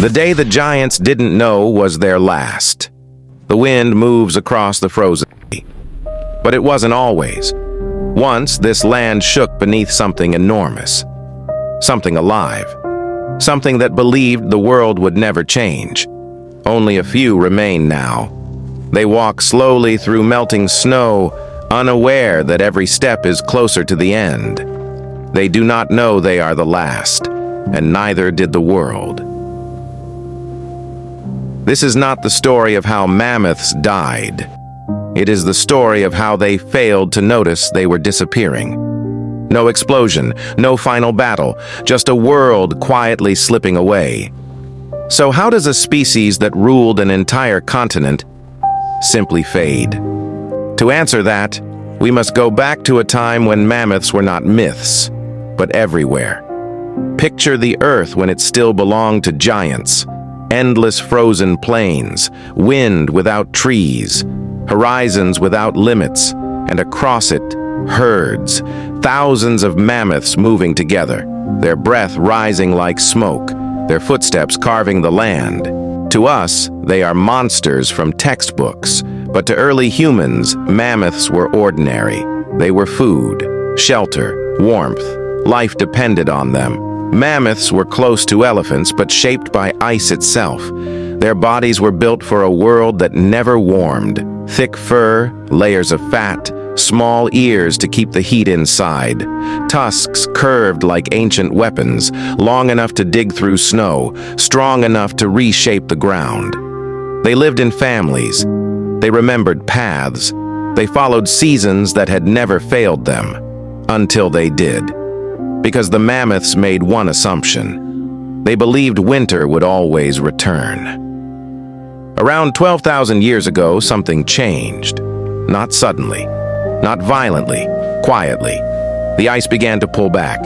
The day the giants didn't know was their last. The wind moves across the frozen sea. But it wasn't always. Once, this land shook beneath something enormous. Something alive. Something that believed the world would never change. Only a few remain now. They walk slowly through melting snow, unaware that every step is closer to the end. They do not know they are the last, and neither did the world. This is not the story of how mammoths died. It is the story of how they failed to notice they were disappearing. No explosion, no final battle, just a world quietly slipping away. So how does a species that ruled an entire continent simply fade? To answer that, we must go back to a time when mammoths were not myths, but everywhere. Picture the Earth when it still belonged to giants. Endless frozen plains, wind without trees, horizons without limits, and across it, herds, thousands of mammoths moving together, their breath rising like smoke, their footsteps carving the land. To us, they are monsters from textbooks, but to early humans, mammoths were ordinary. They were food, shelter, warmth. Life depended on them. Mammoths were close to elephants, but shaped by ice itself. Their bodies were built for a world that never warmed. Thick fur, layers of fat, small ears to keep the heat inside. Tusks curved like ancient weapons, long enough to dig through snow, strong enough to reshape the ground. They lived in families. They remembered paths. They followed seasons that had never failed them, until they did. Because the mammoths made one assumption. They believed winter would always return. Around 12,000 years ago, something changed. Not suddenly, not violently, quietly. The ice began to pull back.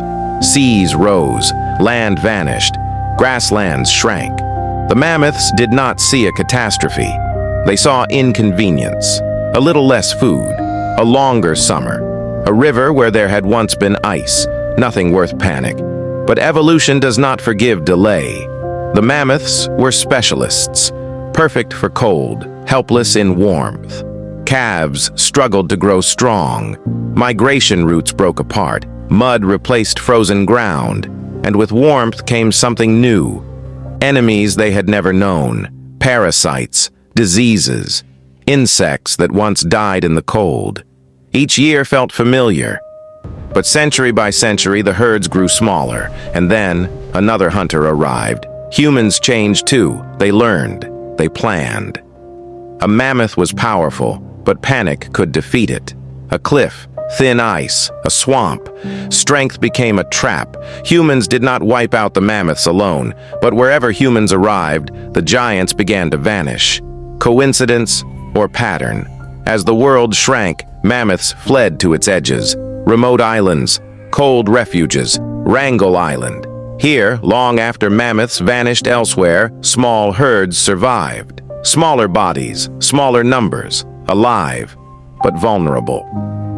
Seas rose, land vanished, grasslands shrank. The mammoths did not see a catastrophe. They saw inconvenience, a little less food, a longer summer, a river where there had once been ice. Nothing worth panic. But evolution does not forgive delay. The mammoths were specialists, perfect for cold, helpless in warmth. Calves struggled to grow strong. Migration routes broke apart. Mud replaced frozen ground. And with warmth came something new. Enemies they had never known. Parasites, diseases, insects that once died in the cold. Each year felt familiar. But century by century, the herds grew smaller, and then another hunter arrived. Humans changed too. They learned. They planned. A mammoth was powerful, but panic could defeat it. A cliff, thin ice, a swamp. Strength became a trap. Humans did not wipe out the mammoths alone, but wherever humans arrived, the giants began to vanish. Coincidence or pattern? As the world shrank, mammoths fled to its edges. Remote islands, cold refuges, Wrangel Island. Here, long after mammoths vanished elsewhere, small herds survived. Smaller bodies, smaller numbers, alive, but vulnerable.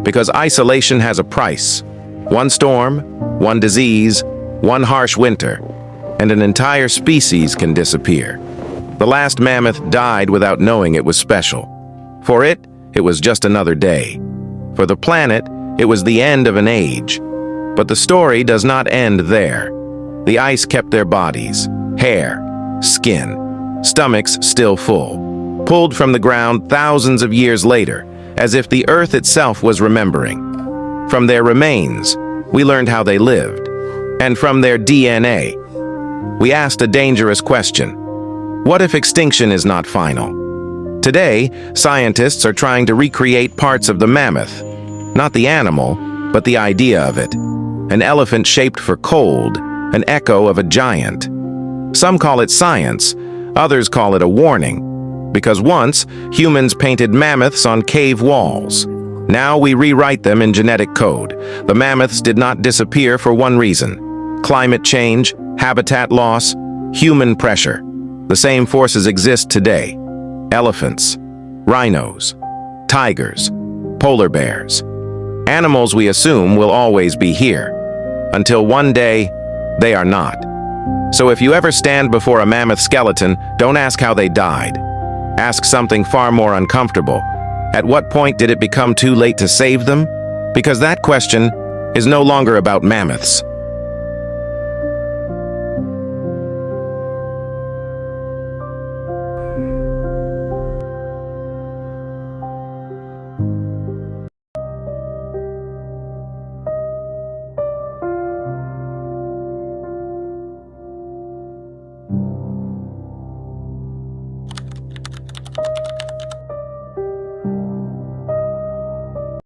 Because isolation has a price. One storm, one disease, one harsh winter, and an entire species can disappear. The last mammoth died without knowing it was special. For it was just another day. For the planet, it was the end of an age. But the story does not end there. The ice kept their bodies, hair, skin, stomachs still full, pulled from the ground thousands of years later, as if the earth itself was remembering. From their remains, we learned how they lived. And from their DNA, we asked a dangerous question. What if extinction is not final? Today, scientists are trying to recreate parts of the mammoth. Not the animal, but the idea of it. An elephant shaped for cold, an echo of a giant. Some call it science, others call it a warning. Because once, humans painted mammoths on cave walls. Now we rewrite them in genetic code. The mammoths did not disappear for one reason. Climate change, habitat loss, human pressure. The same forces exist today. Elephants, rhinos, tigers, polar bears. Animals we assume will always be here, until one day they are not. So if you ever stand before a mammoth skeleton, don't ask how they died. Ask something far more uncomfortable. At what point did it become too late to save them? Because that question is no longer about mammoths.